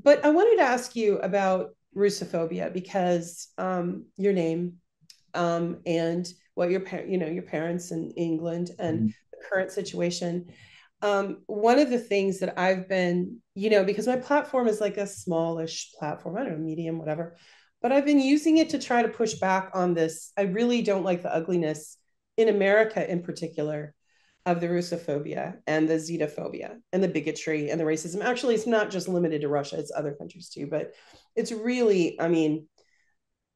but I wanted to ask you about Russophobia because your name and what your parents in England and Mhm. the current situation. One of the things that I've been, because my platform is like a smallish platform, I don't know, medium, whatever, but I've been using it to try to push back on this. I really don't like the ugliness in America in particular of the Russophobia and the xenophobia and the bigotry and the racism. Actually, it's not just limited to Russia, it's other countries too, but it's really, I mean,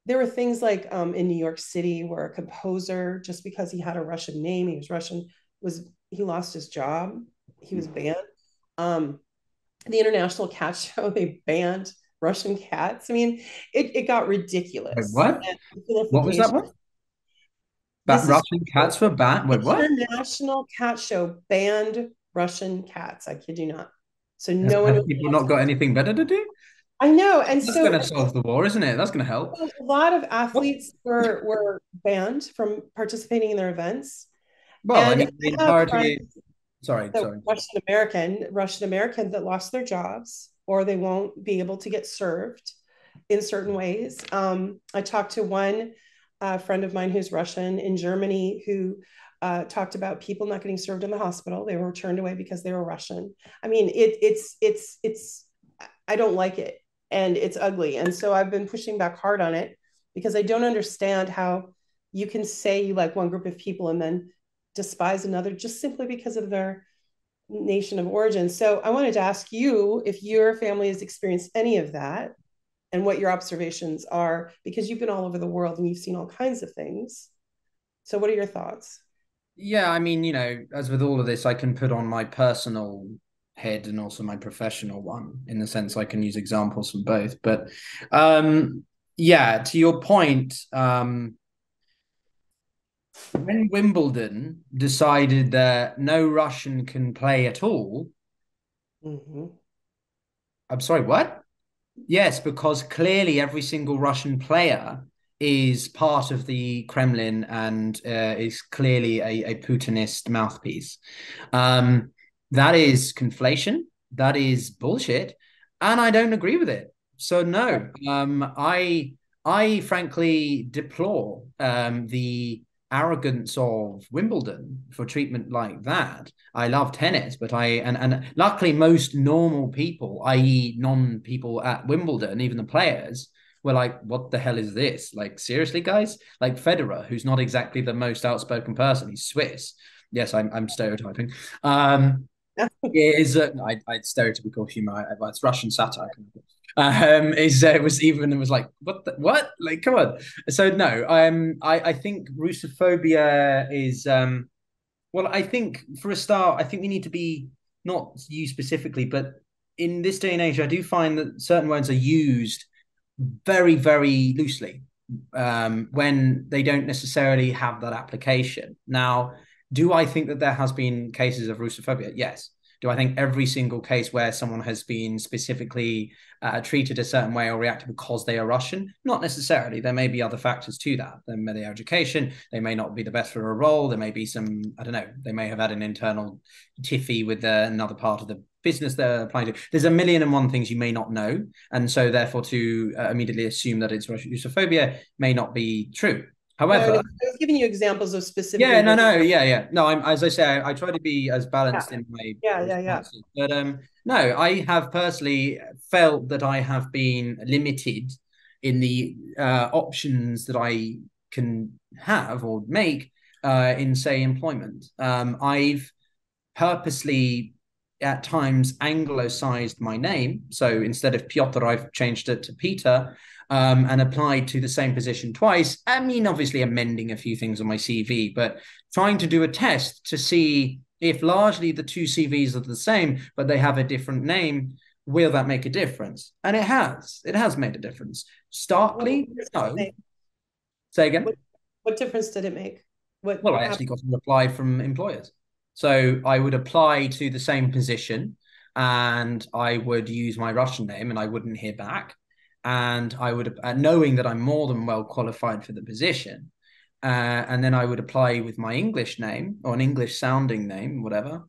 there were things like in New York City where a composer, just because he had a Russian name, he was Russian, was he lost his job, he was banned. Um, the International Cat Show, they banned Russian cats. I mean, it got Wait, ridiculous. what? And What was that vilification. one? This is Russian cats were banned. Wait, what? International Cat Show banned Russian cats. I kid you not. So no one Have was people allowed not to. got anything better to do? I know, and That's so going to solve the war, isn't it? That's going to help. a lot of What? athletes were banned from participating in their events. Well, I And mean, the I have friends entirety. Sorry, that sorry. Russian American that lost their jobs or they won't be able to get served in certain ways. I talked to one friend of mine who's Russian in Germany who talked about people not getting served in the hospital. They were turned away because they were Russian. I mean, it's I don't like it and it's ugly. And so I've been pushing back hard on it because I don't understand how you can say you like one group of people and then despise another just simply because of their nation of origin. So I wanted to ask you if your family has experienced any of that and what your observations are, because you've been all over the world and you've seen all kinds of things. So what are your thoughts? Yeah, I mean, as with all of this, I can put on my personal head and also my professional one in the sense I can use examples from both. But yeah, to your point, when Wimbledon decided that no Russian can play at all, Mm-hmm. I'm sorry, what? Yes, because clearly every single Russian player is part of the Kremlin and is clearly a Putinist mouthpiece. Um, that is conflation. That is bullshit, and I don't agree with it. So no, I frankly deplore the arrogance of Wimbledon for treatment like that. I love tennis, but and luckily most normal people, i.e., non-people at Wimbledon, even the players, were like, "What the hell is this? Like seriously, guys?" Like Federer, who's not exactly the most outspoken person, he's Swiss. Yes, I'm stereotyping. Is I stereotypical humor, but it's Russian satire. Is was even it was like what like come on. So no, I think Russophobia is well, I think for a start, I think we need to be not you specifically, but in this day and age, I do find that certain words are used very, very loosely when they don't necessarily have that application. Now, do I think that there has been cases of Russophobia? Yes. Do I think every single case where someone has been specifically treated a certain way or reacted because they are Russian? Not necessarily. There may be other factors to that. There may be their education. They may not be the best for a role. There may be some, I don't know, they may have had an internal tiffy with another part of the business they're applying to. There's a million and one things you may not know. And so, therefore, to immediately assume that it's Russophobia may not be true. No, I However, was giving you examples of specific yeah, no, individuals. no, yeah, yeah. No, I'm as I say, I try to be as Yeah, balanced in my yeah, yeah, yeah. responses. But no, I have personally felt that I have been limited in the options that I can have or make in, say, employment. I've purposely at times anglicized my name. So instead of Pyotr, I've changed it to Peter and applied to the same position twice. I mean, obviously amending a few things on my CV, but trying to do a test to see if largely the two CVs are the same, but they have a different name. Will that make a difference? And it has. It has made a difference. What Starkly, difference did it no. make? Say What, again. what difference did it make? Well, What I happened? actually got a reply from employers. So I would apply to the same position and I would use my Russian name and I wouldn't hear back. And I would, knowing that I'm more than well qualified for the position, and then I would apply with my English name or an English sounding name, whatever.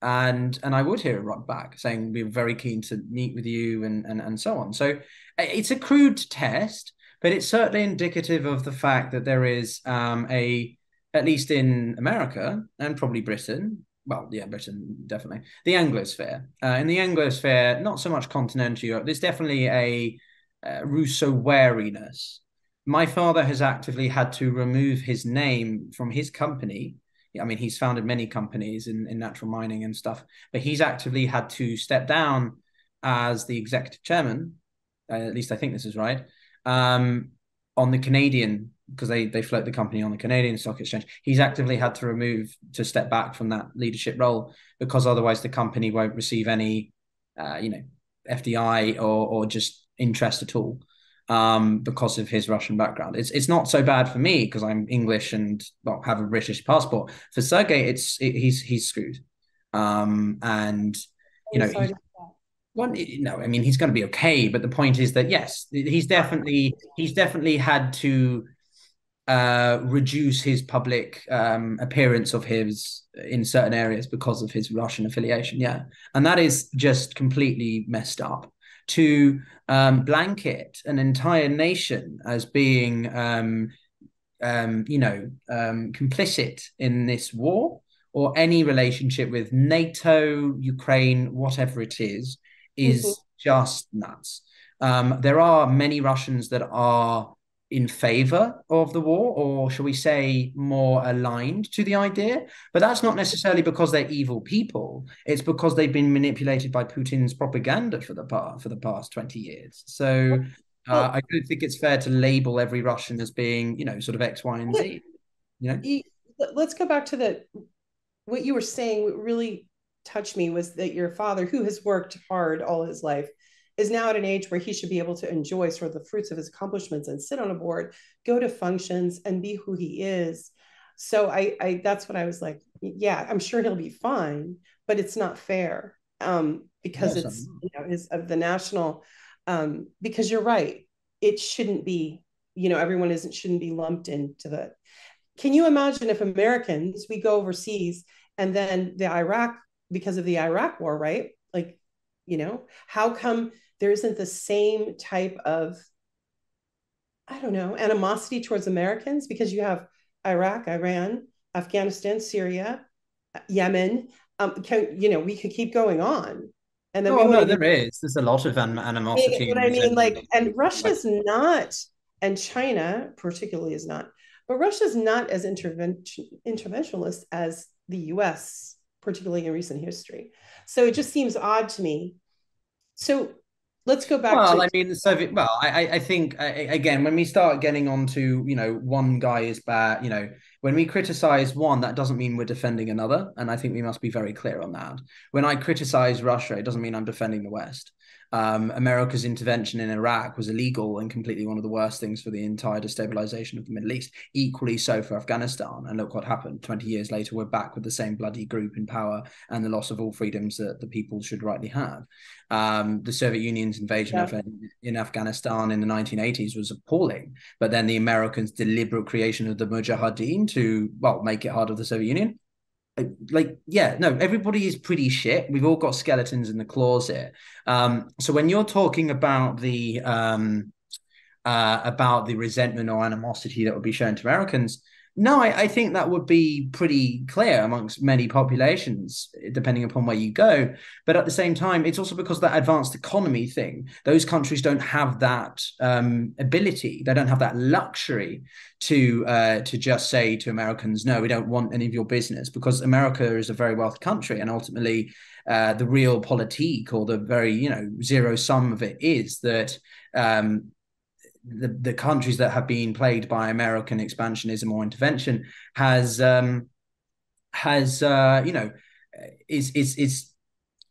and I would hear a rod back saying we're very keen to meet with you and so on. So it's a crude test, but it's certainly indicative of the fact that there is at least in America and probably Britain, well, yeah, Britain definitely, the Anglosphere. In the Anglosphere, not so much continental Europe. There's definitely a Rousseau wariness. My father has actively had to remove his name from his company. I mean, he's founded many companies in natural mining and stuff, but he's actively had to step down as the executive chairman. At least I think this is right. On the Canadian, because they float the company on the Canadian Stock Exchange. He's actively had to step back from that leadership role because otherwise the company won't receive any, FDI or just interest at all. Because of his Russian background. It's not so bad for me because I'm English and well have a British passport. For Sergey, he's screwed. And you know, no, I mean he's going to be okay. But the point is that yes, he's definitely had to reduce his public appearance of his in certain areas because of his Russian affiliation. Yeah, and that is just completely messed up. To blanket an entire nation as being, complicit in this war or any relationship with NATO, Ukraine, whatever it is just nuts. There are many Russians that are in favor of the war, or shall we say more aligned to the idea, but that's not necessarily because they're evil people. It's because they've been manipulated by Putin's propaganda for the past 20 years. So I don't think it's fair to label every Russian as being, sort of X, Y, and Z. Let's go back to what you were saying. What really touched me was that your father, who has worked hard all his life, is now at an age where he should be able to enjoy sort of the fruits of his accomplishments and sit on a board, go to functions and be who he is. So I that's what I was like, yeah, I'm sure he'll be fine, but it's not fair because it's is of the national because you're right. It shouldn't be, everyone shouldn't be lumped into the. Can you imagine if Americans, we go overseas and then because of the Iraq war, right? Like, how come there isn't the same type of, I don't know, animosity towards Americans? Because you have Iraq, Iran, Afghanistan, Syria, Yemen. We could keep going on. And then there's a lot of animosity. But I mean, and Russia's not, and China particularly is not, but Russia's not as interventionist as the US, particularly in recent history. So it just seems odd to me. So let's go back I mean, the Soviet. Well, I think again, when we start getting onto, one guy is bad. When we criticize one, that doesn't mean we're defending another, and I think we must be very clear on that. When I criticize Russia, it doesn't mean I'm defending the West. America's intervention in Iraq was illegal and completely one of the worst things for the entire destabilization of the Middle East. Equally so for Afghanistan. And look what happened. 20 years later, we're back with the same bloody group in power and the loss of all freedoms that the people should rightly have. The Soviet Union's invasion in Afghanistan in the 1980s was appalling. But then the Americans' deliberate creation of the Mujahideen to, make it harder for the Soviet Union. Everybody is pretty shit. We've all got skeletons in the closet. So when you're talking about the resentment or animosity that would be shown to Americans, no, I think that would be pretty clear amongst many populations, depending upon where you go. But at the same time, it's also because that advanced economy thing, those countries don't have that ability. They don't have that luxury to just say to Americans, no, we don't want any of your business, because America is a very wealthy country. And ultimately, the real politique or the very, zero sum of it is that the countries that have been plagued by American expansionism or intervention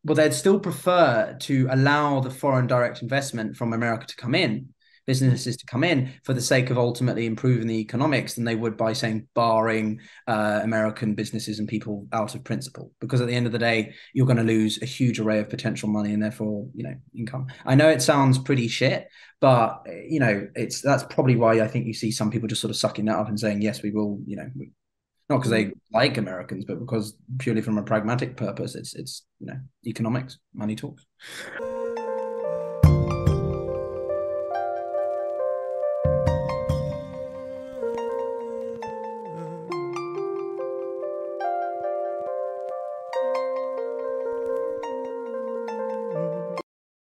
they'd still prefer to allow the foreign direct investment from America to come in, businesses to come in for the sake of ultimately improving the economics than they would by saying barring American businesses and people out of principle. Because at the end of the day, you're going to lose a huge array of potential money and therefore, income. I know it sounds pretty shit, but that's probably why I think you see some people just sort of sucking that up and saying, yes, we will, Not because they like Americans, but because purely from a pragmatic purpose, it's economics, money talks.